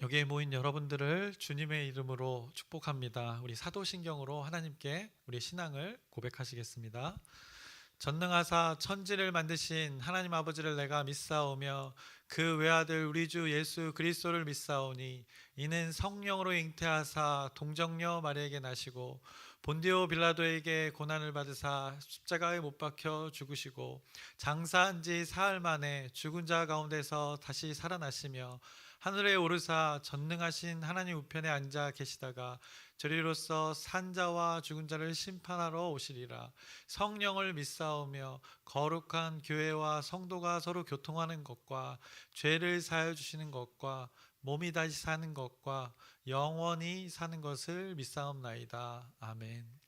여기에 모인 여러분들을 주님의 이름으로 축복합니다. 우리 사도신경으로 하나님께 우리 신앙을 고백하시겠습니다. 전능하사 천지를 만드신 하나님 아버지를 내가 믿사오며 그 외아들 우리 주 예수 그리스도를 믿사오니 이는 성령으로 잉태하사 동정녀 마리아에게 나시고 본디오 빌라도에게 고난을 받으사 십자가에 못 박혀 죽으시고 장사한 지 사흘 만에 죽은 자 가운데서 다시 살아나시며 하늘에 오르사 전능하신 하나님 우편에 앉아 계시다가 저리로서 산자와 죽은 자를 심판하러 오시리라. 성령을 믿사오며 거룩한 교회와 성도가 서로 교통하는 것과 죄를 사하여 주시는 것과 몸이 다시 사는 것과 영원히 사는 것을 믿사옵나이다. 아멘.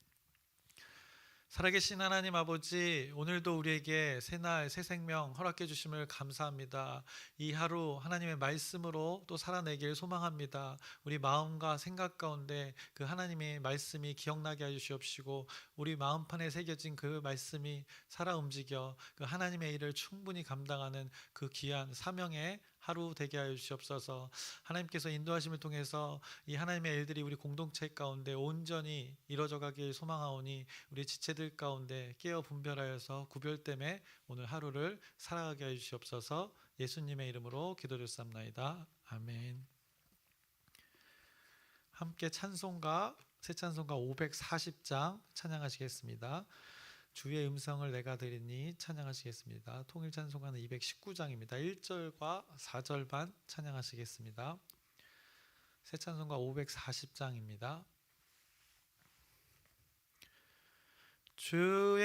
살아계신 하나님 아버지, 오늘도 우리에게 새날 새 생명 허락해 주심을 감사합니다. 이 하루 하나님의 말씀으로 또 살아내길 소망합니다. 우리 마음과 생각 가운데 그 하나님의 말씀이 기억나게 해 주시옵시고 우리 마음판에 새겨진 그 말씀이 살아 움직여 그 하나님의 일을 충분히 감당하는 그 귀한 사명의 하루 되게 하여 주시옵소서. 하나님께서 인도하심을 통해서 이 하나님의 일들이 우리 공동체 가운데 온전히 이루어져 가길 소망하오니 우리 지체들 가운데 깨어 분별하여서 구별됨에 오늘 하루를 살아가게 해 주시옵소서. 예수님의 이름으로 기도드렸사옵나이다. 아멘. 함께 찬송가 새 찬송가 540장 찬양하시겠습니다. 주의 음성을 내가 들으니 찬양하시겠습니다. 통일 찬송가는 219장입니다. 1절과 4절 반 찬양하시겠습니다. 새 찬송가 540장입니다. 주의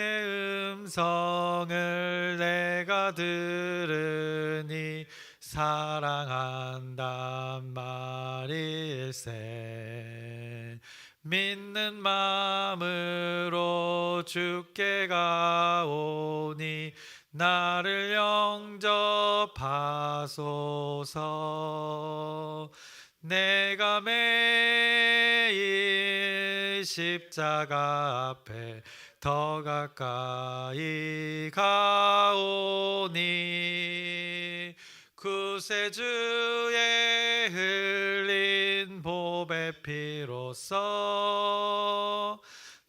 음성을 내가 들으니 사랑한단 말일세. 믿는 마음으로 주께 가오니 나를 영접하소서. 내가 매일 십자가 앞에 더 가까이 가오니 구세주의 흘린 보배 피로써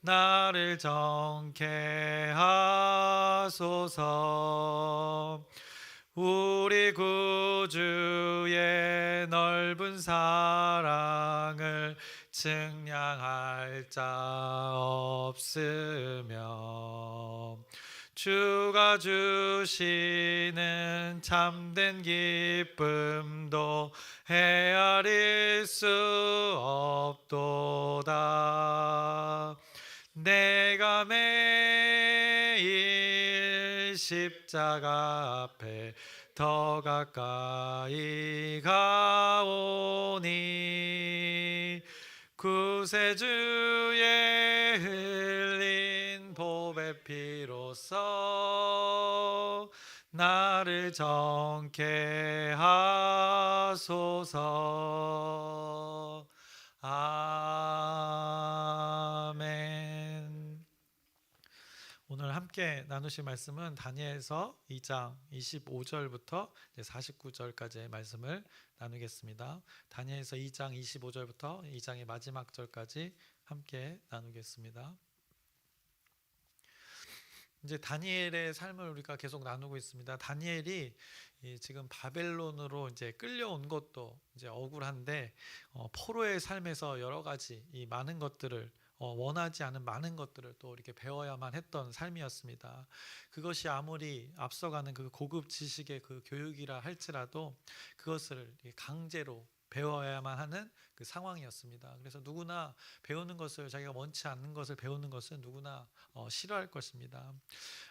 나를 정케 하소서. 우리 구주의 넓은 사랑을 증량할 자 없으며 주가 주시는 참된 기쁨도 헤아릴 수 없도다. 내가 매일 십자가 앞에 더 가까이 가오니 구세주의 흘린 보배 피로써 나를 정케 하소서. 아멘. 오늘 함께 나누실 말씀은 다니엘서 2장 25절부터 49절까지의 말씀을 나누겠습니다. 다니엘서 2장 25절부터 2장의 마지막 절까지 함께 나누겠습니다. 이제 다니엘의 삶을 우리가 계속 나누고 있습니다. 다니엘이 지금 바벨론으로 이제 끌려온 것도 이제 억울한데 포로의 삶에서 여러 가지 이 많은 것들을 원하지 않은 많은 것들을 또 이렇게 배워야만 했던 삶이었습니다. 그것이 아무리 앞서가는 그 고급 지식의 그 교육이라 할지라도 그것을 강제로 배워야만 하는 그 상황이었습니다. 그래서 누구나 배우는 것을 자기가 원치 않는 것을 배우는 것은 누구나 싫어할 것입니다.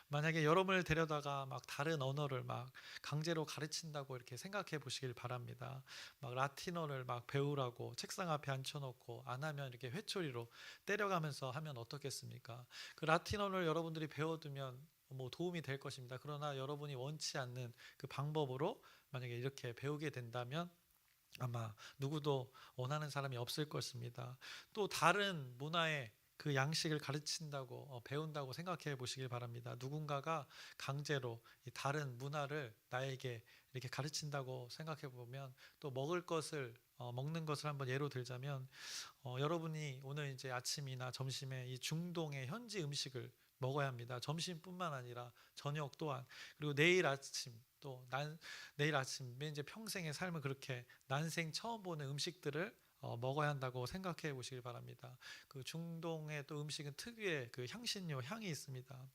만약에 여러분을 데려다가 막 다른 언어를 막 강제로 가르친다고 이렇게 생각해 보시길 바랍니다. 막 라틴어를 막 배우라고 책상 앞에 앉혀놓고 안 하면 이렇게 회초리로 때려가면서 하면 어떻겠습니까? 그 라틴어를 여러분들이 배워두면 뭐 도움이 될 것입니다. 그러나 여러분이 원치 않는 그 방법으로 만약에 이렇게 배우게 된다면 아마 누구도 원하는 사람이 없을 것입니다. 또 다른 문화의 그 양식을 가르친다고 배운다고 생각해 보시길 바랍니다. 누군가가 강제로 이 다른 문화를 나에게 이렇게 가르친다고 생각해 보면, 또 먹을 것을 먹는 것을 한번 예로 들자면, 여러분이 오늘 이제 아침이나 점심에 이 중동의 현지 음식을 먹어야 합니다. 점심뿐만 아니라 저녁 또한, 그리고 내일 아침, 내일 아침에 이제 평생의 삶을 그렇게 난생 처음 보는 음식들을 먹어야 한다고 생각해 보시길 바랍니다. 그 중동의 또 음식은 특유의 그 향신료 향이 있습니다.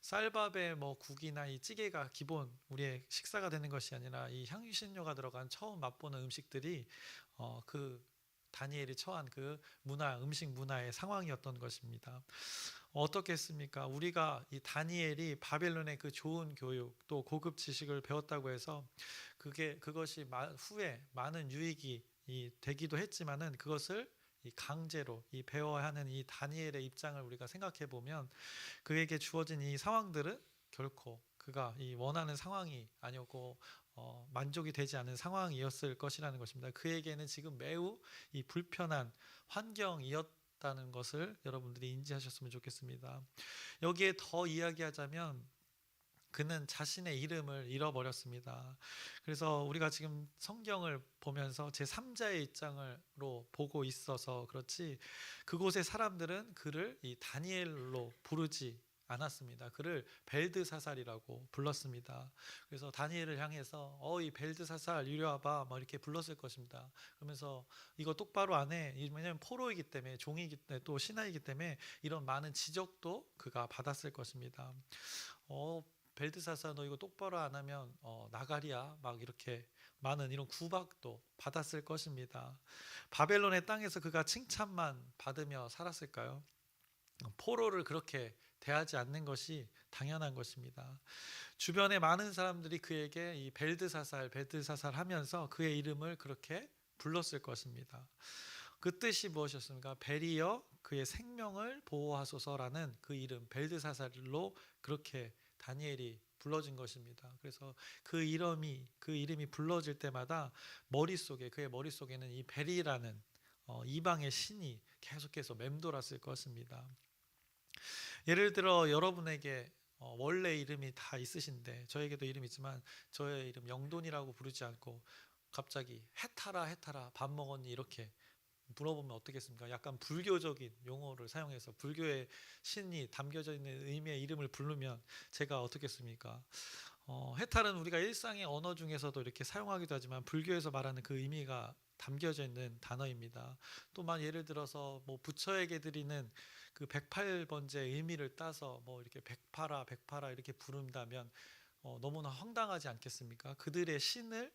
쌀밥에 뭐 국이나 이 찌개가 기본 우리의 식사가 되는 것이 아니라 이 향신료가 들어간 처음 맛보는 음식들이 그 다니엘이 처한 그 음식 문화의 상황이었던 것입니다. 어떻겠습니까? 우리가 이 다니엘이 바벨론의 그 좋은 교육 또 고급 지식을 배웠다고 해서 그것이 후에 많은 유익이 되기도 했지만은, 그것을 이 강제로 배워야 하는 이 다니엘의 입장을 우리가 생각해 보면, 그에게 주어진 이 상황들은 결코 그가 이 원하는 상황이 아니었고 만족이 되지 않은 상황이었을 것이라는 것입니다. 그에게는 지금 매우 이 불편한 환경이었다는 것을 여러분들이 인지하셨으면 좋겠습니다. 여기에 더 이야기하자면, 그는 자신의 이름을 잃어버렸습니다. 그래서 우리가 지금 성경을 보면서 제3자의 입장으로 보고 있어서 그렇지, 그곳의 사람들은 그를 이 다니엘로 부르지 않았습니다. 그를 벨드사살이라고 불렀습니다. 그래서 다니엘을 향해서 이 벨드사살 이리 와봐 뭐 이렇게 불렀을 것입니다. 그러면서 이거 똑바로 안 해. 왜냐하면 포로이기 때문에, 종이기 때문에, 또 신하이기 때문에 이런 많은 지적도 그가 받았을 것입니다. 벨드사살 너 이거 똑바로 안 하면 나가리야 막 이렇게 많은 이런 구박도 받았을 것입니다. 바벨론의 땅에서 그가 칭찬만 받으며 살았을까요? 포로를 그렇게 대하지 않는 것이 당연한 것입니다. 주변의 많은 사람들이 그에게 이 벨드사살 하면서 그의 이름을 그렇게 불렀을 것입니다. 그 뜻이 무엇이었습니까? 벨이여 그의 생명을 보호하소서라는 그 이름 벨드사살로 그렇게 다니엘이 불러진 것입니다. 그래서 그 이름이 불러질 때마다 그의 머릿속에는 이 벨이라는 이방의 신이 계속해서 맴돌았을 것입니다. 예를 들어 여러분에게 원래 이름이 다 있으신데, 저에게도 이름이 있지만 저의 이름 영돈이라고 부르지 않고 갑자기 해타라 밥 먹었니 이렇게 물어보면 어떻겠습니까? 약간 불교적인 용어를 사용해서 불교의 신이 담겨져 있는 의미의 이름을 부르면 제가 어떻겠습니까? 해탈은 우리가 일상의 언어 중에서도 이렇게 사용하기도 하지만 불교에서 말하는 그 의미가 담겨져 있는 단어입니다. 또만 예를 들어서 뭐 부처에게 드리는 그 108번째 의미를 따서 뭐 이렇게 백파라 이렇게 부른다면 너무나 황당하지 않겠습니까? 그들의 신을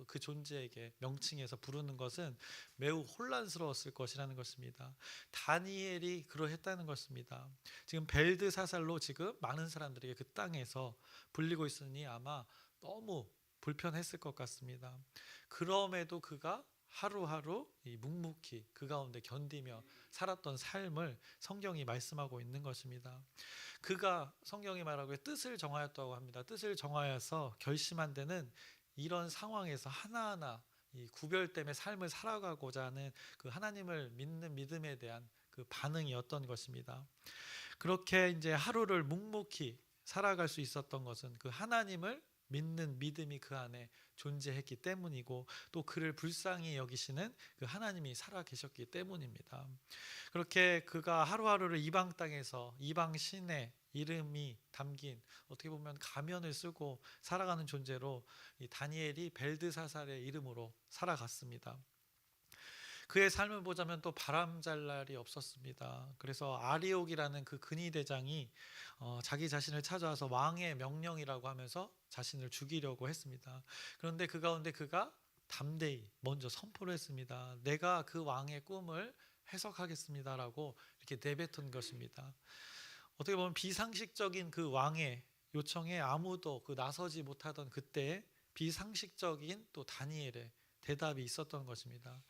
그 존재에게 명칭해서 부르는 것은 매우 혼란스러웠을 것이라는 것입니다. 다니엘이 그러했다는 것입니다. 지금 벨드사살로 지금 많은 사람들에게 그 땅에서 불리고 있으니 아마 너무 불편했을 것 같습니다. 그럼에도 그가 하루하루 묵묵히 그 가운데 견디며 살았던 삶을 성경이 말씀하고 있는 것입니다. 그가 성경이 말하고 뜻을 정하였다고 합니다. 뜻을 정하여서 결심한 데는 이런 상황에서 하나하나 이 구별됨의 삶을 살아가고자 하는 그 하나님을 믿는 믿음에 대한 그 반응이었던 것입니다. 그렇게 이제 하루를 묵묵히 살아갈 수 있었던 것은 그 하나님을 믿는 믿음이 그 안에 존재했기 때문이고, 또 그를 불쌍히 여기시는 그 하나님이 살아 계셨기 때문입니다. 그렇게 그가 하루하루를 이방 땅에서 이방 신의 이름이 담긴, 어떻게 보면 가면을 쓰고 살아가는 존재로 이 다니엘이 벨드사살의 이름으로 살아갔습니다. 그의 삶을 보자면 또 바람잘 날이 없었습니다. 그래서 아리옥이라는 그 근위대장이 자기 자신을 찾아와서 왕의 명령이라고 하면서 자신을 죽이려고 했습니다. 그런데 그 가운데 그가 담대히 먼저 선포를 했습니다. 내가 그 왕의 꿈을 해석하겠습니다라고 이렇게 내뱉은 것입니다. 어떻게 보면 비상식적인 그 왕의 요청에 아무도 나서지 못하던 그때에 비상식적인 또 다니엘의 대답이 있었던 것입니다.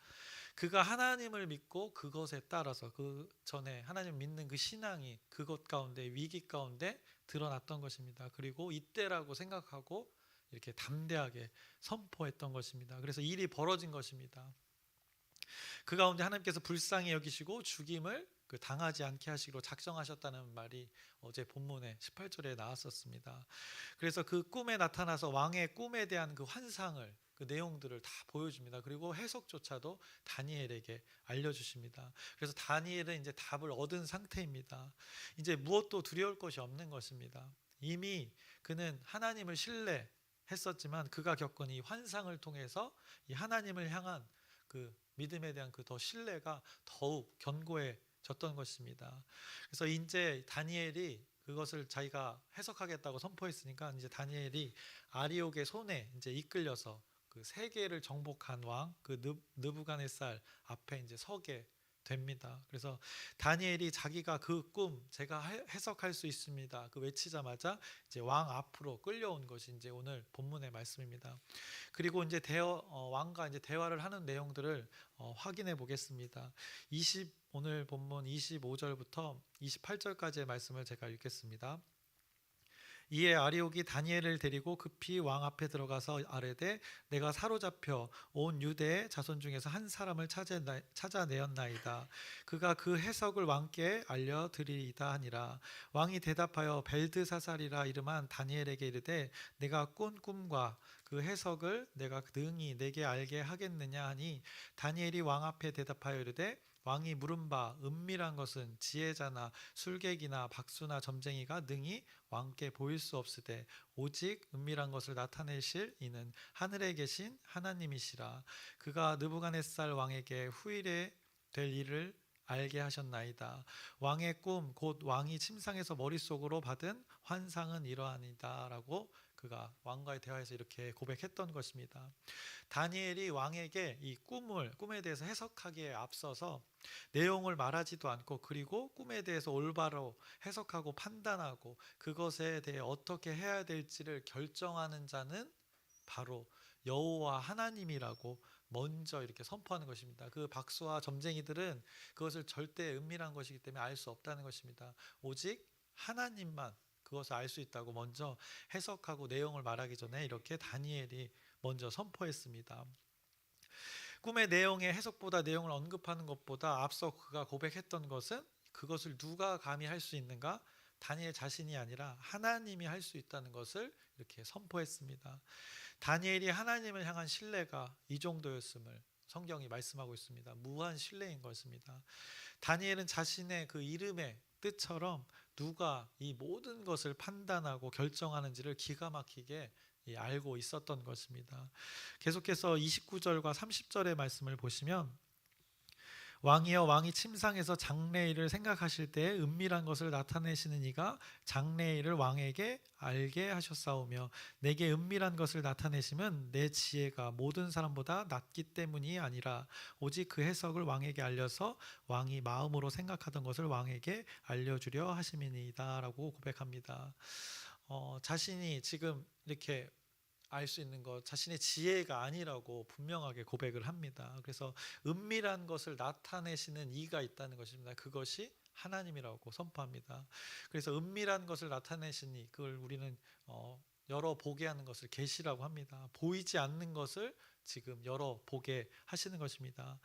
그가 하나님을 믿고 그것에 따라서 그 전에 하나님 믿는 그 신앙이 그것 가운데, 위기 가운데 드러났던 것입니다. 그리고 이때라고 생각하고 이렇게 담대하게 선포했던 것입니다. 그래서 일이 벌어진 것입니다. 그 가운데 하나님께서 불쌍히 여기시고 죽임을 그 당하지 않게 하시기로 작정하셨다는 말이 어제 본문의 18절에 나왔었습니다. 그래서 그 꿈에 나타나서 왕의 꿈에 대한 그 환상을, 그 내용들을 다 보여줍니다. 그리고 해석조차도 다니엘에게 알려주십니다. 그래서 다니엘은 이제 답을 얻은 상태입니다. 이제 무엇도 두려울 것이 없는 것입니다. 이미 그는 하나님을 신뢰했었지만 그가 겪은 이 환상을 통해서 이 하나님을 향한 그 믿음에 대한 그 더 신뢰가 더욱 견고해졌던 것입니다. 그래서 이제 다니엘이 그것을 자기가 해석하겠다고 선포했으니까 이제 다니엘이 아리옥의 손에 이제 이끌려서 그 세계를 정복한 왕 그 느부갓네살 앞에 이제 서게 됩니다. 그래서 다니엘이 자기가 그 꿈 제가 해석할 수 있습니다. 그 외치자마자 이제 왕 앞으로 끌려온 것이 이제 오늘 본문의 말씀입니다. 그리고 이제 왕과 이제 대화를 하는 내용들을 확인해 보겠습니다. 오늘 본문 25절부터 28절까지의 말씀을 제가 읽겠습니다. 이에 아리옥이 다니엘을 데리고 급히 왕 앞에 들어가서 아뢰되 내가 사로잡혀 온 유대의 자손 중에서 한 사람을 찾아내었나이다. 그가 그 해석을 왕께 알려드리이다 하니라. 왕이 대답하여 벨드사살이라 이름한 다니엘에게 이르되 내가 꾼 꿈과 그 해석을 내가 능히 내게 알게 하겠느냐 하니 다니엘이 왕 앞에 대답하여 이르되 왕이 물은 바 은밀한 것은 지혜자나 술객이나 박수나 점쟁이가 능히 왕께 보일 수 없으되 오직 은밀한 것을 나타내실 이는 하늘에 계신 하나님이시라. 그가 느부갓네살 왕에게 후일에 될 일을 알게 하셨나이다. 왕의 꿈 곧 왕이 침상에서 머릿속으로 받은 환상은 이러하니다 라고 그가 왕과의 대화에서 이렇게 고백했던 것입니다. 다니엘이 왕에게 이 꿈에 대해서 해석하기에 앞서서 내용을 말하지도 않고 그리고 꿈에 대해서 올바로 해석하고 판단하고 그것에 대해 어떻게 해야 될지를 결정하는 자는 바로 여호와 하나님이라고 먼저 이렇게 선포하는 것입니다. 그 박수와 점쟁이들은 그것을 절대 은밀한 것이기 때문에 알 수 없다는 것입니다. 오직 하나님만 그것을 알 수 있다고 먼저 해석하고 내용을 말하기 전에 이렇게 다니엘이 먼저 선포했습니다. 꿈의 내용의 해석보다 내용을 언급하는 것보다 앞서 그가 고백했던 것은 그것을 누가 감히 할 수 있는가? 다니엘 자신이 아니라 하나님이 할 수 있다는 것을 이렇게 선포했습니다. 다니엘이 하나님을 향한 신뢰가 이 정도였음을 성경이 말씀하고 있습니다. 무한 신뢰인 것입니다. 다니엘은 자신의 그 이름의 뜻처럼 누가 이 모든 것을 판단하고 결정하는지를 기가 막히게 알고 있었던 것입니다. 계속해서 29절과 30절의 말씀을 보시면 왕이여 왕이 침상에서 장래일을 생각하실 때에 은밀한 것을 나타내시는 이가 장래일을 왕에게 알게 하셨사오며 내게 은밀한 것을 나타내시면 내 지혜가 모든 사람보다 낮기 때문이 아니라 오직 그 해석을 왕에게 알려서 왕이 마음으로 생각하던 것을 왕에게 알려주려 하심이니이다 라고 고백합니다. 자신이 지금 이렇게 알 수 있는 것, 자신의 지혜가 아니라고 분명하게 고백을 합니다. 그래서 은밀한 것을 나타내시는 이가 있다는 것입니다. 그것이 하나님이라고 선포합니다. 그래서 은밀한 것을 나타내신 이, 그걸 우리는 열어보게 하는 것을 계시라고 합니다. 보이지 않는 것을 지금 열어보게 하시는 것입니다.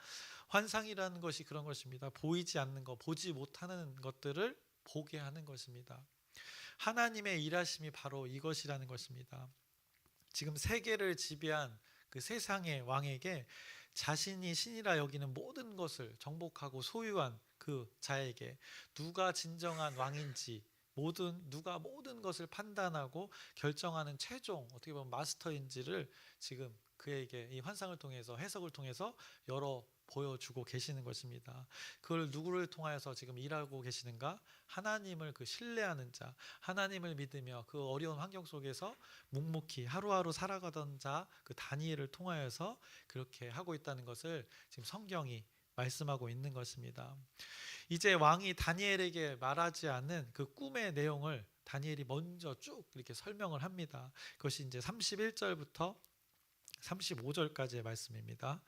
환상이라는 것이 그런 것입니다. 보이지 않는 것, 보지 못하는 것들을 보게 하는 것입니다. 하나님의 일하심이 바로 이것이라는 것입니다. 지금 세계를 지배한 그 세상의 왕에게 자신이 신이라 여기는 모든 것을 정복하고 소유한 그 자에게 누가 진정한 왕인지 누가 모든 것을 판단하고 결정하는 최종 어떻게 보면 마스터인지를 지금 그에게 이 환상을 통해서 해석을 통해서 보여주고 계시는 것입니다. 그걸 누구를 통하여서 지금 일하고 계시는가? 하나님을 신뢰하는 자, 하나님을 믿으며 그 어려운 환경 속에서 묵묵히 하루하루 살아가던 자, 그 다니엘을 통하여서 그렇게 하고 있다는 것을 지금 성경이 말씀하고 있는 것입니다. 이제 왕이 다니엘에게 말하지 않는 그 꿈의 내용을 다니엘이 먼저 쭉 이렇게 설명을 합니다. 그것이 이제 31절부터 35절까지의 말씀입니다.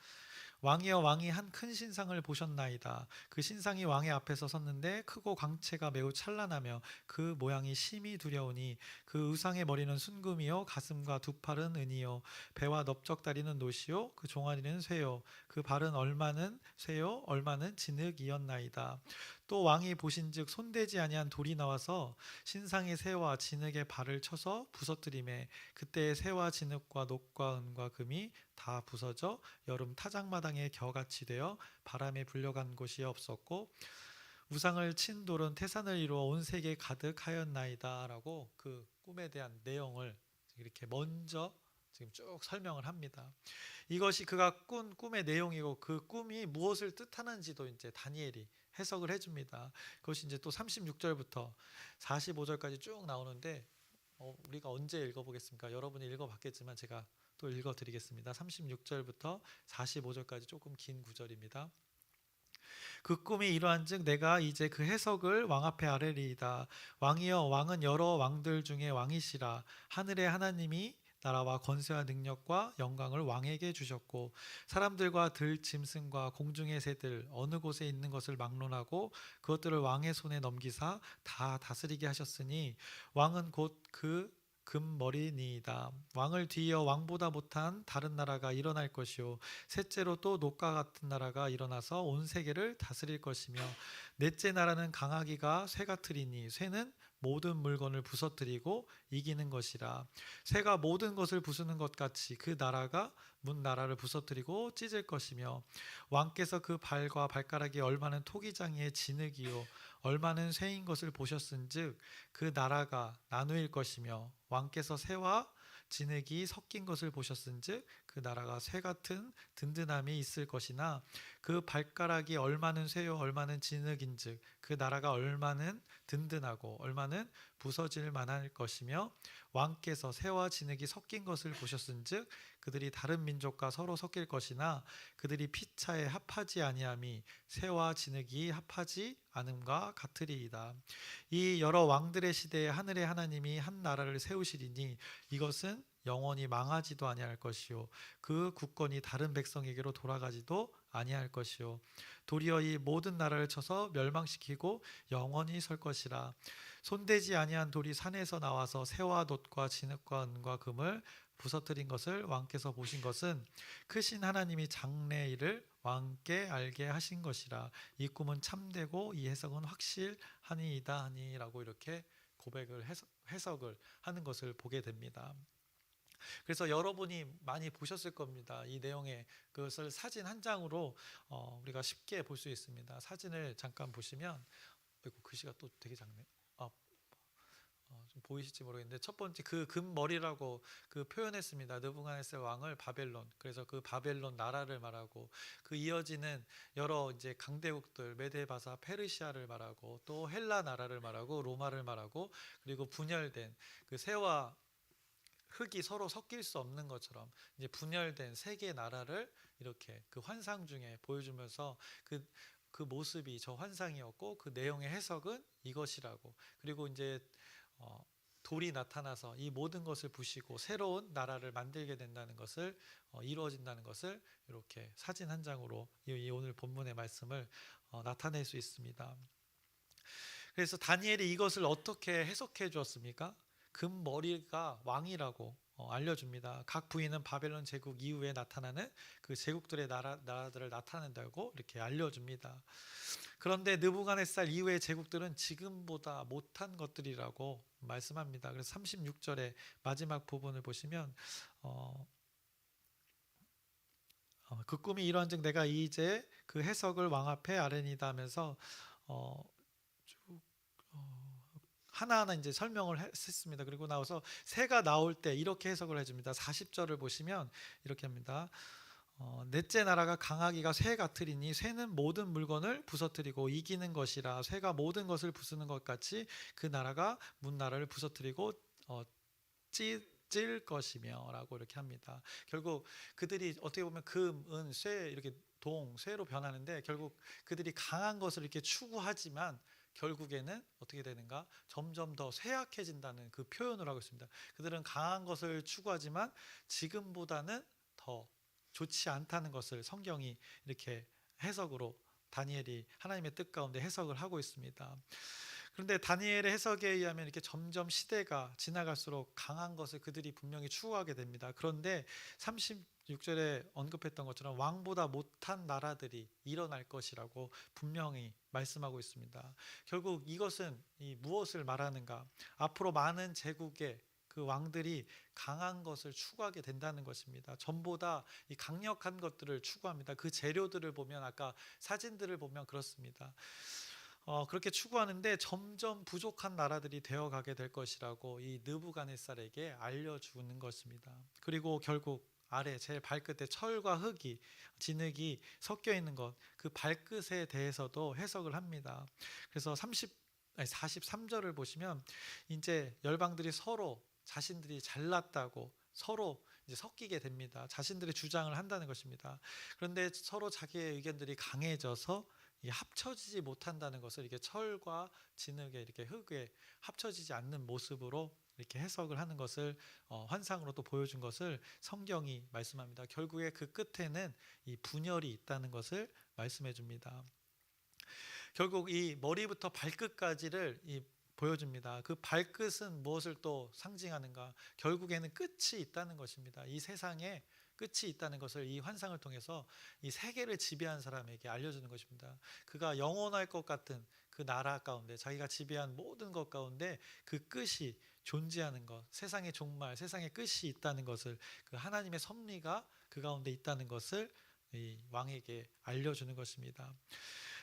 왕이여 왕이 한 큰 신상을 보셨나이다. 그 신상이 왕의 앞에서 섰는데 크고 광채가 매우 찬란하며 그 모양이 심히 두려우니 그 우상의 머리는 순금이요 가슴과 두 팔은 은이요 배와 넓적다리는 노시요 그 종아리는 쇠요 그 발은 얼마는 쇠요 얼마는 진흙이었나이다. 또 왕이 보신즉 손대지 아니한 돌이 나와서 신상의 쇠와 진흙의 발을 쳐서 부서뜨리매 그때 쇠와 진흙과 녹과 은과 금이 다 부서져 여름 타작마당에 겨같이 되어 바람에 불려간 곳이 없었고 우상을 친 돌은 태산을 이루어 온 세계 가득하였나이다 라고 그 꿈에 대한 내용을 이렇게 먼저 지금 쭉 설명을 합니다. 이것이 그가 꾼 꿈의 내용이고 그 꿈이 무엇을 뜻하는지도 이제 다니엘이 해석을 해줍니다. 그것이 이제 또 36절부터 45절까지 쭉 나오는데 우리가 언제 읽어보겠습니까? 여러분이 읽어봤겠지만 제가 또 읽어드리겠습니다. 36절부터 45절까지 조금 긴 구절입니다. 그 꿈이 이러한즉 내가 이제 그 해석을 왕 앞에 아뢰리이다. 왕이여 왕은 여러 왕들 중에 왕이시라. 하늘의 하나님이 나라와 권세와 능력과 영광을 왕에게 주셨고 사람들과 들 짐승과 공중의 새들 어느 곳에 있는 것을 막론하고 그것들을 왕의 손에 넘기사 다 다스리게 하셨으니 왕은 곧 그 금머리니이다. 왕을 뒤이어 왕보다 못한 다른 나라가 일어날 것이요 셋째로 또 녹과 같은 나라가 일어나서 온 세계를 다스릴 것이며 넷째 나라는 강하기가 쇠 같으리니 쇠는 모든 물건을 부서뜨리고 이기는 것이라. 쇠가 모든 것을 부수는 것 같이 그 나라가 문 나라를 부서뜨리고 찢을 것이며 왕께서 그 발과 발가락이 얼마는 토기장이의 진흙이요 얼마는 쇠인 것을 보셨은즉 그 나라가 나누일 것이며 왕께서 쇠와 진흙이 섞인 것을 보셨은즉 그 나라가 쇠 같은 든든함이 있을 것이나 그 발가락이 얼마는 쇠요 얼마는 진흙인즉 그 나라가 얼마는 든든하고 얼마는 부서질 만할 것이며 왕께서 쇠와 진흙이 섞인 것을 보셨은즉 그들이 다른 민족과 서로 섞일 것이나 그들이 피차에 합하지 아니함이 쇠와 진흙이 합하지 않음과 같으리이다. 이 여러 왕들의 시대에 하늘의 하나님이 한 나라를 세우시리니 이것은 영원히 망하지도 아니할 것이요 그 국권이 다른 백성에게로 돌아가지도 아니할 것이요 도리어 이 모든 나라를 쳐서 멸망시키고 영원히 설 것이라. 손대지 아니한 돌이 산에서 나와서 새와 놋과 진흙과 은과 금을 부서뜨린 것을 왕께서 보신 것은 크신 하나님이 장래일을 왕께 알게 하신 것이라. 이 꿈은 참되고 이 해석은 확실하니이다 하니라고 이렇게 고백을 해석을 하는 것을 보게 됩니다. 그래서 여러분이 많이 보셨을 겁니다. 이 내용의 그것을 사진 한 장으로 우리가 쉽게 볼 수 있습니다. 사진을 잠깐 보시면 글씨가 또 되게 작네. 좀 보이실지 모르겠는데 첫 번째 그 금머리라고 그 표현했습니다. 느부갓네살 왕을 바벨론. 그래서 그 바벨론 나라를 말하고 그 이어지는 여러 이제 강대국들 메데바사 페르시아를 말하고 또 헬라 나라를 말하고 로마를 말하고 그리고 분열된 그 새와 흙이 서로 섞일 수 없는 것처럼 이제 분열된 세 개 나라를 이렇게 그 환상 중에 보여주면서 그 모습이 저 환상이었고 그 내용의 해석은 이것이라고. 그리고 이제 돌이 나타나서 이 모든 것을 부시고 새로운 나라를 만들게 된다는 것을 이루어진다는 것을 이렇게 사진 한 장으로 이 오늘 본문의 말씀을 나타낼 수 있습니다. 그래서 다니엘이 이것을 어떻게 해석해 주었습니까? 금머리가 왕이라고 알려줍니다. 각 부위는 바벨론 제국 이후에 나타나는 그 제국들의 나라들을 나타낸다고 이렇게 알려줍니다. 그런데 느부갓네살 이후의 제국들은 지금보다 못한 것들이라고 말씀합니다. 그래서 36절의 마지막 부분을 보시면 그 꿈이 이러한즉 내가 이제 그 해석을 왕 앞에 아뢰니다 하면서 쭉 하나하나 이제 설명을 했습니다. 그리고 나와서 새가 나올 때 이렇게 해석을 해줍니다. 40절을 보시면 이렇게 합니다. 넷째 나라가 강하기가 쇠 같으리니 쇠는 모든 물건을 부서뜨리고 이기는 것이라. 쇠가 모든 것을 부수는 것 같이 그 나라가 문 나라를 부서뜨리고 찢을 것이며 라고 이렇게 합니다. 결국 그들이 어떻게 보면 금, 은, 쇠 이렇게 쇠로 변하는데 결국 그들이 강한 것을 이렇게 추구하지만 결국에는 어떻게 되는가? 점점 더 쇠약해진다는 그 표현을 하고 있습니다. 그들은 강한 것을 추구하지만 지금보다는 더 좋지 않다는 것을 성경이 이렇게 해석으로 다니엘이 하나님의 뜻 가운데 해석을 하고 있습니다. 그런데 다니엘의 해석에 의하면 이렇게 점점 시대가 지나갈수록 강한 것을 그들이 분명히 추구하게 됩니다. 그런데 36절에 언급했던 것처럼 왕보다 못한 나라들이 일어날 것이라고 분명히 말씀하고 있습니다. 결국 이것은 무엇을 말하는가? 앞으로 많은 제국의 그 왕들이 강한 것을 추구하게 된다는 것입니다. 전보다 이 강력한 것들을 추구합니다. 그 재료들을 보면 아까 사진들을 보면 그렇습니다. 그렇게 추구하는데 점점 부족한 나라들이 되어가게 될 것이라고 이 느부갓네살에게 알려주는 것입니다. 그리고 결국 아래 제일 발끝에 철과 흙이 진흙이 섞여 있는 것, 그 발끝에 대해서도 해석을 합니다. 그래서 43절을 보시면 이제 열방들이 서로 자신들이 잘났다고 서로 이제 섞이게 됩니다. 자신들의 주장을 한다는 것입니다. 그런데 서로 자기의 의견들이 강해져서 합쳐지지 못한다는 것을 이렇게 철과 진흙에 이렇게 흙에 합쳐지지 않는 모습으로 이렇게 해석을 하는 것을 환상으로 또 보여준 것을 성경이 말씀합니다. 결국에 그 끝에는 이 분열이 있다는 것을 말씀해 줍니다. 결국 이 머리부터 발끝까지를 보여줍니다. 그 발끝은 무엇을 또 상징하는가? 결국에는 끝이 있다는 것입니다. 이 세상에 끝이 있다는 것을 이 환상을 통해서 이 세계를 지배한 사람에게 알려주는 것입니다. 그가 영원할 것 같은 그 나라 가운데 자기가 지배한 모든 것 가운데 그 끝이 존재하는 것, 세상의 종말, 세상의 끝이 있다는 것을 그 하나님의 섭리가 그 가운데 있다는 것을 이 왕에게 알려주는 것입니다.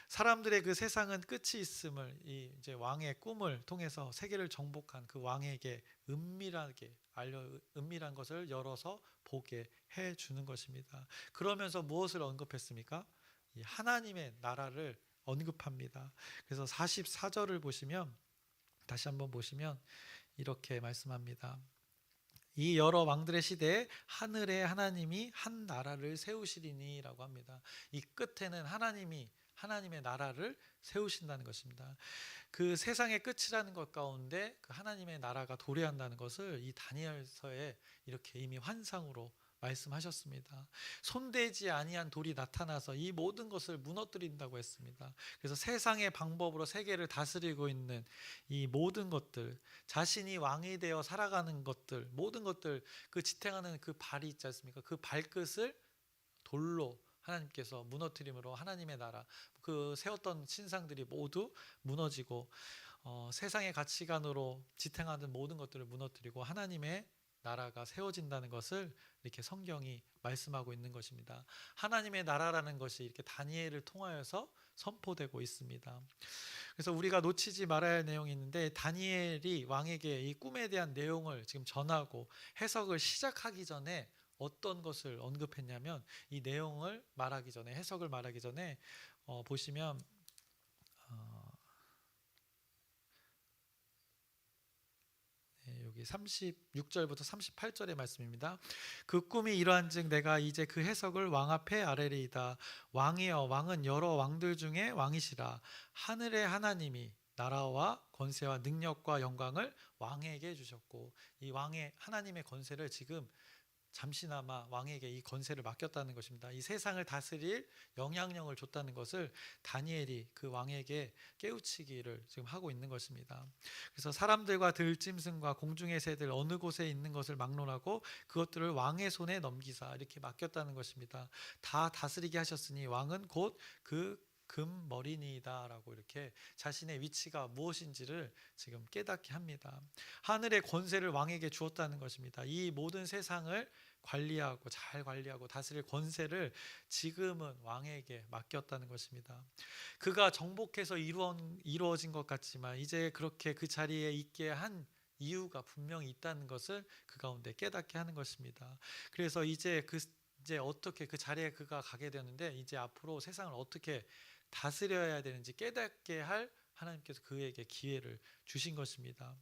사람들의 그 세상은 끝이 있음을 이제 왕의 꿈을 통해서 세계를 정복한 그 왕에게 은밀한 것을 열어서 보게 해 주는 것입니다. 그러면서 무엇을 언급했습니까? 이 하나님의 나라를 언급합니다. 그래서 44절을 보시면 다시 한번 보시면 이렇게 말씀합니다. 이 여러 왕들의 시대에 하늘의 하나님이 한 나라를 세우시리니라고 합니다. 이 끝에는 하나님의 나라를 세우신다는 것입니다. 그 세상의 끝이라는 것 가운데 그 하나님의 나라가 도래한다는 것을 이 다니엘서에 이렇게 이미 환상으로 말씀하셨습니다. 손대지 아니한 돌이 나타나서 이 모든 것을 무너뜨린다고 했습니다. 그래서 세상의 방법으로 세계를 다스리고 있는 이 모든 것들, 자신이 왕이 되어 살아가는 것들, 모든 것들, 그 지탱하는 그 발이 있지 않습니까? 그 발끝을 돌로 하나님께서 무너뜨림으로 하나님의 나라, 그 세웠던 신상들이 모두 무너지고 세상의 가치관으로 지탱하는 모든 것들을 무너뜨리고 하나님의 나라가 세워진다는 것을 이렇게 성경이 말씀하고 있는 것입니다. 하나님의 나라라는 것이 이렇게 다니엘을 통하여서 선포되고 있습니다. 그래서 우리가 놓치지 말아야 할 내용이 있는데 다니엘이 왕에게 이 꿈에 대한 내용을 지금 전하고 해석을 시작하기 전에 어떤 것을 언급했냐면 이 내용을 말하기 전에 해석을 말하기 전에 보시면 여기 36절부터 38절의 말씀입니다. 그 꿈이 이러한즉 내가 이제 그 해석을 왕 앞에 아뢰리이다. 왕이여 왕은 여러 왕들 중에 왕이시라. 하늘의 하나님이 나라와 권세와 능력과 영광을 왕에게 주셨고 이 왕의 하나님의 권세를 지금 잠시나마 왕에게 이 권세를 맡겼다는 것입니다. 이 세상을 다스릴 영향력을 줬다는 것을 다니엘이 그 왕에게 깨우치기를 지금 하고 있는 것입니다. 그래서 사람들과 들짐승과 공중의 새들 어느 곳에 있는 것을 막론하고 그것들을 왕의 손에 넘기사 이렇게 맡겼다는 것입니다. 다 다스리게 하셨으니 왕은 곧 그 금머리니이다 라고 이렇게 자신의 위치가 무엇인지를 지금 깨닫게 합니다. 하늘의 권세를 왕에게 주었다는 것입니다. 이 모든 세상을 잘 관리하고 다스릴 권세를 지금은 왕에게 맡겼다는 것입니다. 그가 정복해서 이루어진 것 같지만 이제 그렇게 그 자리에 있게 한 이유가 분명히 있다는 것을 그 가운데 깨닫게 하는 것입니다. 그래서 이제 어떻게 그 자리에 그가 가게 되는데 이제 앞으로 세상을 어떻게 다스려야 되는지 깨닫게 할 하나님께서 그에게 기회를 주신 것입니다.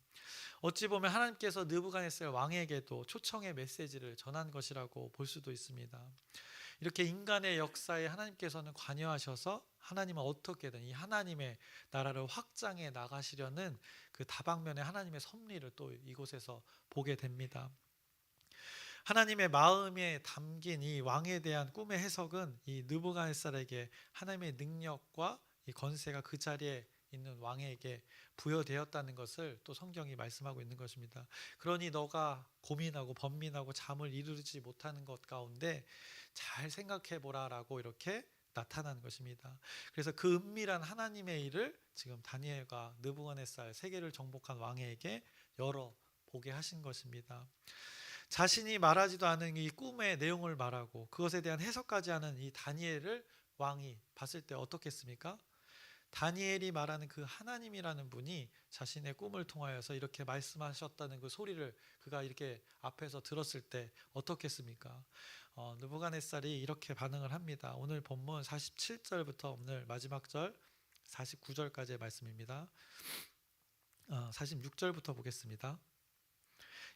어찌 보면 하나님께서 느부갓네살 왕에게도 초청의 메시지를 전한 것이라고 볼 수도 있습니다. 이렇게 인간의 역사에 하나님께서는 관여하셔서 하나님은 어떻게든 이 하나님의 나라를 확장해 나가시려는 그 다방면의 하나님의 섭리를 또 이곳에서 보게 됩니다. 하나님의 마음에 담긴 이 왕에 대한 꿈의 해석은 이 느부갓네살에게 하나님의 능력과 이 권세가 그 자리에 있는 왕에게 부여되었다는 것을 또 성경이 말씀하고 있는 것입니다. 그러니 너가 고민하고 번민하고 잠을 이루지 못하는 것 가운데 잘 생각해 보라라고 이렇게 나타나는 것입니다. 그래서 그 은밀한 하나님의 일을 지금 다니엘과 느부갓네살 세계를 정복한 왕에게 열어 보게 하신 것입니다. 자신이 말하지도 않은 이 꿈의 내용을 말하고 그것에 대한 해석까지 하는 이 다니엘을 왕이 봤을 때 어떻겠습니까? 다니엘이 말하는 그 하나님이라는 분이 자신의 꿈을 통하여서 이렇게 말씀하셨다는 그 소리를 그가 이렇게 앞에서 들었을 때 어떻겠습니까? 느부갓네살이 이렇게 반응을 합니다. 오늘 본문 47절부터 오늘 마지막 절 49절까지의 말씀입니다. 46절부터 보겠습니다.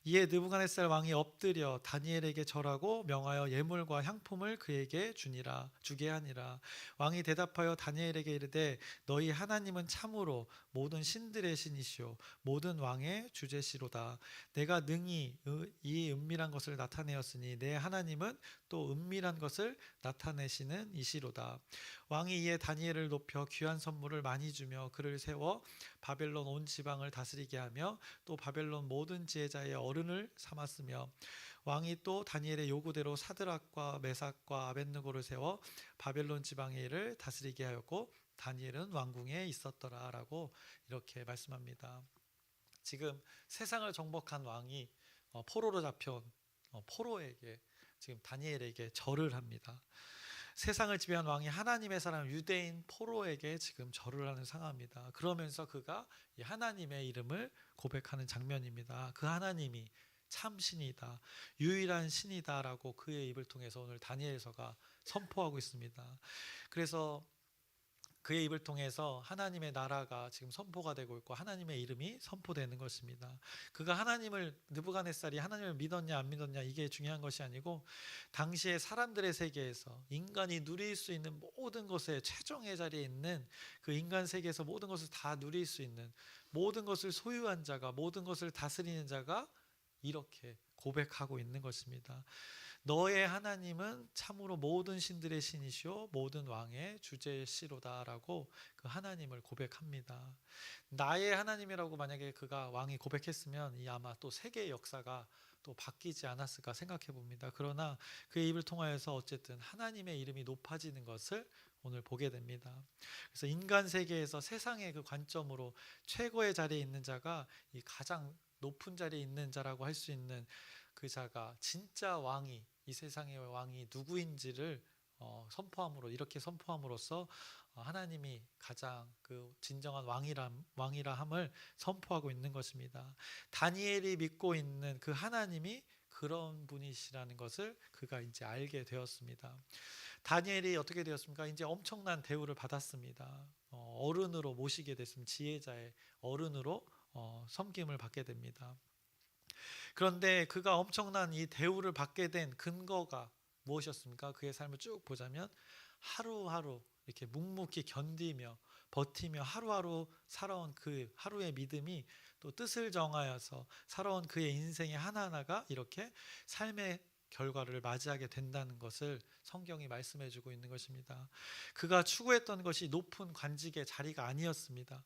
이에 느부갓네살 왕이 엎드려 다니엘에게 절하고 명하여 예물과 향품을 그에게 주게 하니라. 왕이 대답하여 다니엘에게 이르되 너희 하나님은 참으로 모든 신들의 신이시오 모든 왕의 주제시로다. 내가 능히 이 은밀한 것을 나타내었으니 내 하나님은 또 은밀한 것을 나타내시는 이시로다. 왕이 이에 다니엘을 높여 귀한 선물을 많이 주며 그를 세워 바벨론 온 지방을 다스리게 하며 또 바벨론 모든 지혜자의 어른을 삼았으며 왕이 또 다니엘의 요구대로 사드락과 메삭과 아벳느고를 세워 바벨론 지방의 일을 다스리게 하였고 다니엘은 왕궁에 있었더라 라고 이렇게 말씀합니다. 지금 세상을 정복한 왕이 포로로 잡혀온 포로에게 지금 다니엘에게 절을 합니다. 세상을 지배한 왕이 하나님의 사람 유대인 포로에게 지금 절을 하는 상황입니다. 그러면서 그가 이 하나님의 이름을 고백하는 장면입니다. 그 하나님이 참 신이다, 유일한 신이다라고 그의 입을 통해서 오늘 다니엘서가 선포하고 있습니다. 그래서 그의 입을 통해서 하나님의 나라가 지금 선포가 되고 있고 하나님의 이름이 선포되는 것입니다. 그가 느부갓네살이 하나님을 믿었냐 안 믿었냐 이게 중요한 것이 아니고 당시의 사람들의 세계에서 인간이 누릴 수 있는 모든 것의 최종의 자리에 있는 그 인간 세계에서 모든 것을 다 누릴 수 있는 모든 것을 소유한 자가 모든 것을 다스리는 자가 이렇게 고백하고 있는 것입니다. 너의 하나님은 참으로 모든 신들의 신이시오 모든 왕의 주제시로다라고 그 하나님을 고백합니다. 나의 하나님이라고 만약에 그가 왕이 고백했으면 이 아마 또 세계의 역사가 또 바뀌지 않았을까 생각해 봅니다. 그러나 그의 입을 통하여서 어쨌든 하나님의 이름이 높아지는 것을 오늘 보게 됩니다. 그래서 인간 세계에서 세상의 그 관점으로 최고의 자리에 있는 자가 이 가장 높은 자리에 있는 자라고 할 수 있는 그 자가 진짜 왕이 이 세상의 왕이 누구인지를 이렇게 선포함으로써 하나님이 가장 그 진정한 왕이라 함을 선포하고 있는 것입니다. 다니엘이 믿고 있는 그 하나님이 그런 분이시라는 것을 그가 이제 알게 되었습니다. 다니엘이 어떻게 되었습니까? 이제 엄청난 대우를 받았습니다. 어른으로 모시게 됐습니다. 지혜자의 어른으로 섬김을 받게 됩니다. 그런데 그가 엄청난 이 대우를 받게 된 근거가 무엇이었습니까? 그의 삶을 쭉 보자면 하루하루 이렇게 묵묵히 견디며 버티며 하루하루 살아온 그 하루의 믿음이 또 뜻을 정하여서 살아온 그의 인생의 하나하나가 이렇게 삶의 결과를 맞이하게 된다는 것을 성경이 말씀해 주고 있는 것입니다. 그가 추구했던 것이 높은 관직의 자리가 아니었습니다.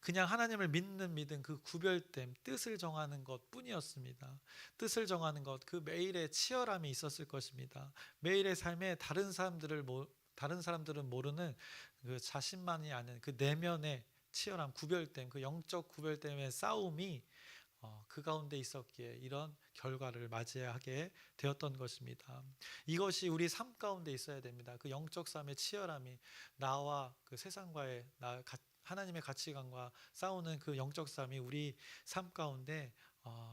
그냥 하나님을 믿는 믿음, 그 구별됨, 뜻을 정하는 것 뿐이었습니다. 뜻을 정하는 것, 그 매일의 치열함이 있었을 것입니다. 매일의 삶에 다른 사람들은 모르는 그 자신만이 아는 그 내면의 치열함, 구별됨, 그 영적 구별됨의 싸움이 그 가운데 있었기에 이런 결과를 맞이하게 되었던 것입니다. 이것이 우리 삶 가운데 있어야 됩니다. 그 영적 싸움의 치열함이 나와 그 세상과의 하나님의 가치관과 싸우는 그 영적 싸움이 우리 삶 가운데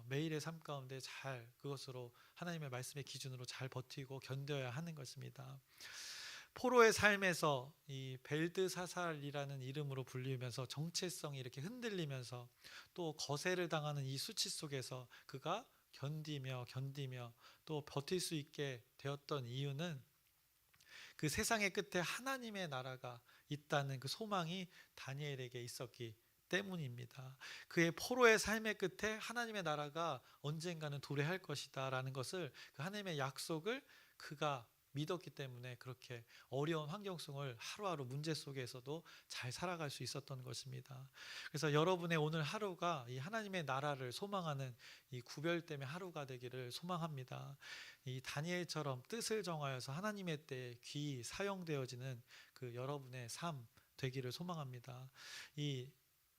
매일의 삶 가운데 잘 그것으로 하나님의 말씀의 기준으로 잘 버티고 견뎌야 하는 것입니다. 포로의 삶에서 이 벨드사살이라는 이름으로 불리면서 정체성이 이렇게 흔들리면서 또 거세를 당하는 이 수치 속에서 그가 견디며 또 버틸 수 있게 되었던 이유는 그 세상의 끝에 하나님의 나라가 있다는 그 소망이 다니엘에게 있었기 때문입니다. 그의 포로의 삶의 끝에 하나님의 나라가 언젠가는 도래할 것이다 라는 것을, 그 하나님의 약속을 그가 믿었기 때문에 그렇게 어려운 환경 속을 하루하루 문제 속에서도 잘 살아갈 수 있었던 것입니다. 그래서 여러분의 오늘 하루가 이 하나님의 나라를 소망하는 이 구별됨의 하루가 되기를 소망합니다. 이 다니엘처럼 뜻을 정하여서 하나님의 때에 귀히 사용되어지는 그 여러분의 삶 되기를 소망합니다. 이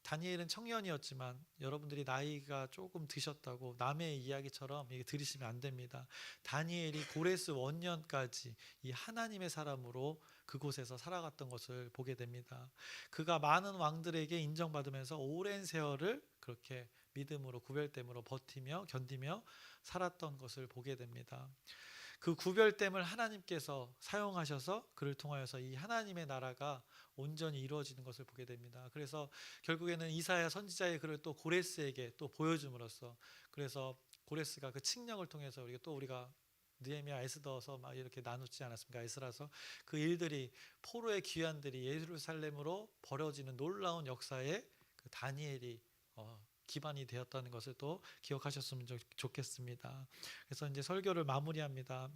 다니엘은 청년이었지만 여러분들이 나이가 조금 드셨다고 남의 이야기처럼 들으시면 안 됩니다. 다니엘이 고레스 원년까지 이 하나님의 사람으로 그곳에서 살아갔던 것을 보게 됩니다. 그가 많은 왕들에게 인정받으면서 오랜 세월을 그렇게 믿음으로 구별됨으로 버티며 견디며 살았던 것을 보게 됩니다. 그 구별됨을 하나님께서 사용하셔서 그를 통하여서 이 하나님의 나라가 온전히 이루어지는 것을 보게 됩니다. 그래서 결국에는 이사야 선지자의 글을 또 고레스에게 또 보여줌으로써, 그래서 고레스가 그 칙령을 통해서 우리가 느헤미야, 에스더서 막 이렇게 나누지 않았습니까? 에스라서 그 일들이, 포로의 귀환들이 예루살렘으로 벌어지는 놀라운 역사에 그 다니엘이 기반이 되었다는 것을 또 기억하셨으면 좋겠습니다. 그래서 이제 설교를 마무리합니다.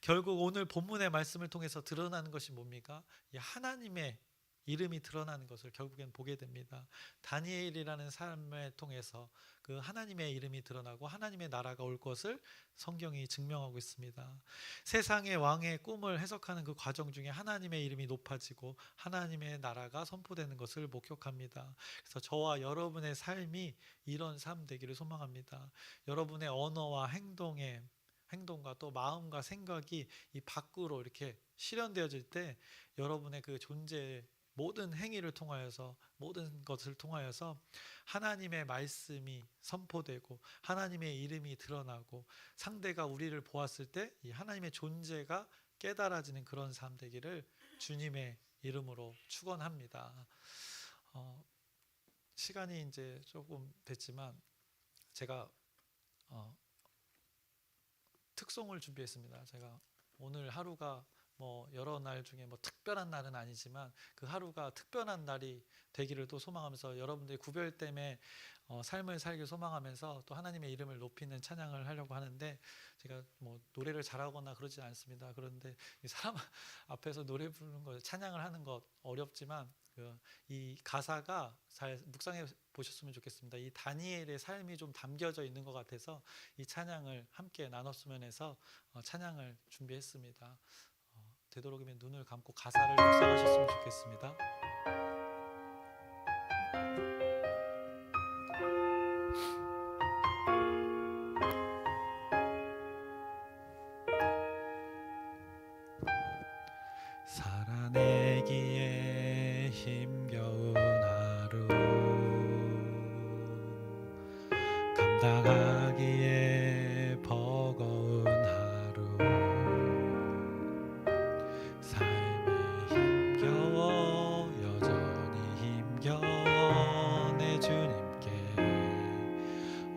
결국 오늘 본문의 말씀을 통해서 드러나는 것이 뭡니까? 이 하나님의 이름이 드러나는 것을 결국엔 보게 됩니다. 다니엘이라는 삶을 통해서 그 하나님의 이름이 드러나고 하나님의 나라가 올 것을 성경이 증명하고 있습니다. 세상의 왕의 꿈을 해석하는 그 과정 중에 하나님의 이름이 높아지고 하나님의 나라가 선포되는 것을 목격합니다. 그래서 저와 여러분의 삶이 이런 삶 되기를 소망합니다. 여러분의 언어와 행동과 또 마음과 생각이 이 밖으로 이렇게 실현되어질 때 여러분의 그 존재의 모든 행위를 통하여서, 모든 것을 통하여서 하나님의 말씀이 선포되고 하나님의 이름이 드러나고 상대가 우리를 보았을 때 이 하나님의 존재가 깨달아지는 그런 삶 되기를 주님의 이름으로 축원합니다. 시간이 이제 조금 됐지만 제가 특송을 준비했습니다. 제가 오늘 하루가 여러 날 중에 특별한 날은 아니지만 그 하루가 특별한 날이 되기를 또 소망하면서, 여러분들의 구별됨의 삶을 살길 소망하면서 또 하나님의 이름을 높이는 찬양을 하려고 하는데, 제가 노래를 잘하거나 그러지 않습니다. 그런데 이 사람 앞에서 노래 부르는 거, 찬양을 하는 것 어렵지만 이 가사가 잘 묵상해 보셨으면 좋겠습니다. 이 다니엘의 삶이 좀 담겨져 있는 것 같아서 이 찬양을 함께 나눴으면 해서 찬양을 준비했습니다. 되도록이면 눈을 감고 가사를 묵상하셨으면 좋겠습니다. 살아내기에 힘겨운 하루, 감당하기에 버거운 하루, 삶이 힘겨워 여전히 힘겨워 내 주님께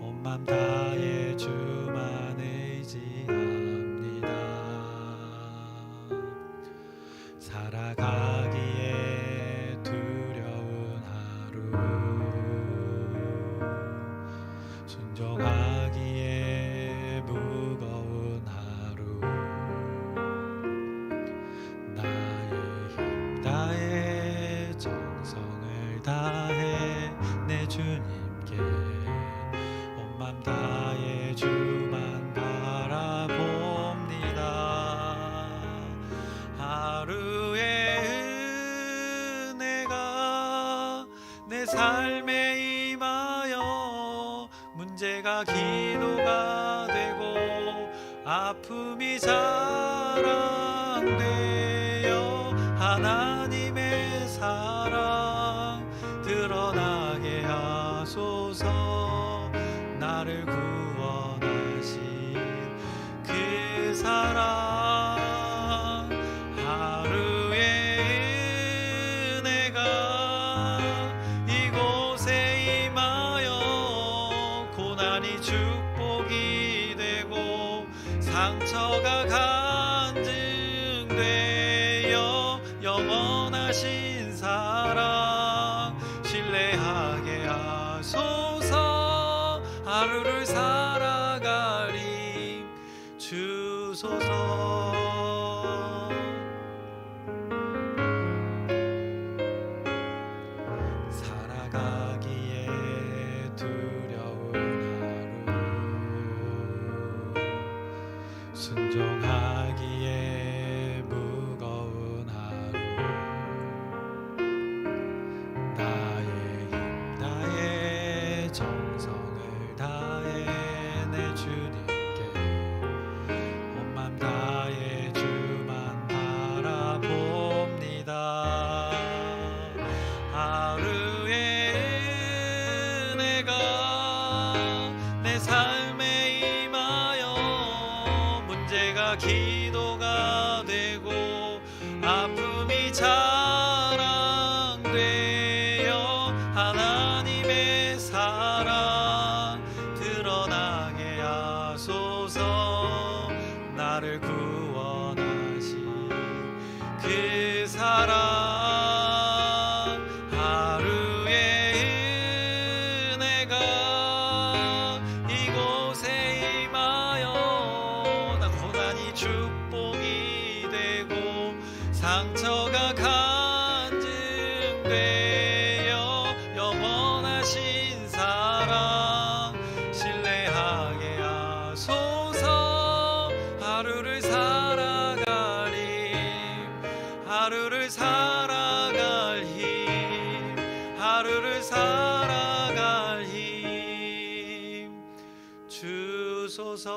온 맘 다해 주만 의지합니다. 살아가기에 두려운 하루, 순종하기에 무거운 하루, 나의 힘 다해 정성을 다해 내 주님께 온 맘 다해 주만 바라봅니다. 하루의 은혜가 내 삶에 임하여 문제가 기도가 되고 아픔이 자랑되어 하나님의 사랑 드러나게 하소서. 나를 구원하신 그 사랑, 하루의 은혜가 이곳에 임하여 고난이 축복이 되고 상처가 간증되어 영원하신 사랑 신뢰하 사랑 하루의 은혜가 이곳에 임하여 나 고난이 축복이 되고 상처가 간증되어 영원하신 사랑 신뢰하게 하소서. 하루를 살아갈 힘 하루를 살아갈 힘 주소서.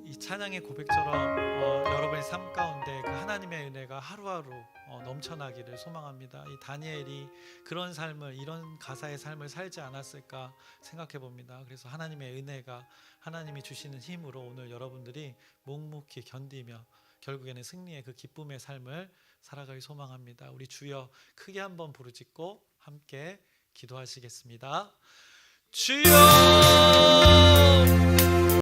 이 찬양의 고백처럼 여러분의 삶 가운데 그 하나님의 은혜가 하루하루 넘쳐나기를 소망합니다. 이 다니엘이 그런 삶을, 이런 가사의 삶을 살지 않았을까 생각해 봅니다. 그래서 하나님의 은혜가, 하나님이 주시는 힘으로 오늘 여러분들이 묵묵히 견디며 결국에는 승리의 그 기쁨의 삶을 살아가길 소망합니다. 우리 주여 크게 한번 부르짖고 함께 기도하시겠습니다. 주여